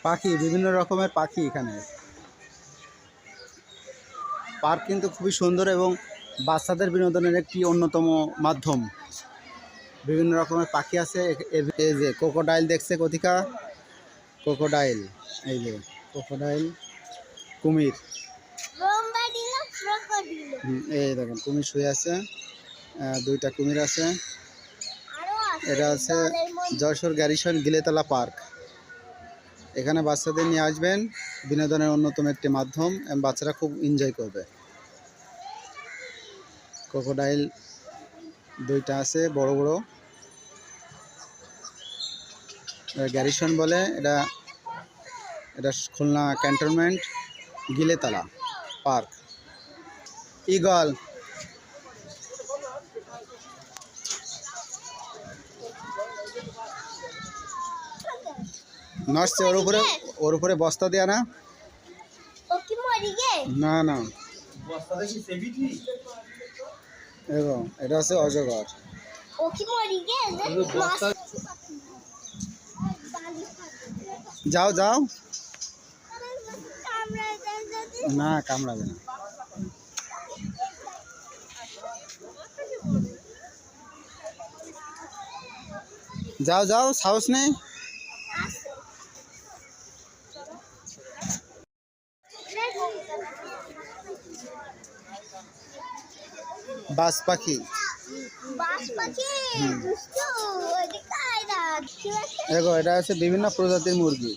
পাখি, বিভিন্ন রকমের পাখি এখানে। পার্ক কিন্তু খুবই সুন্দর এবং বাচ্চাদের বিনোদনের একটি অন্যতম মাধ্যম। বিভিন্ন রকমের পাখি আছে। এই যে ক্রোকোডাইল দেখছে কথিকা, ক্রোকোডাইল, এই যে ক্রোকোডাইল, কুমির। এই দেখেন কুমির শুয়ে আছে, দুইটা কুমির আছে। এটা আছে যশোর গ্যারিসন গিলেতলা পার্ক। এখানে বাচ্চাদের নিয়ে আসবেন, বিনোদনের অন্যতম একটি মাধ্যম এবং বাচ্চারা খুব এনজয় করবে। ক্রোকোডাইল দুইটা আছে বড় বড়, গ্যারিসন বলে। এটা Khulna cantonment Giletala park. Eagle, নড়ছে, ওর উপরে বস্তা দেয়া না, না না, এবং এটা হচ্ছে অজগর। যাও যাও, না কামড়াবে না। যাও যাও, সাহস নেই। বাজ পাখি, দেখো এটা আছে বিভিন্ন প্রজাতির মুরগি।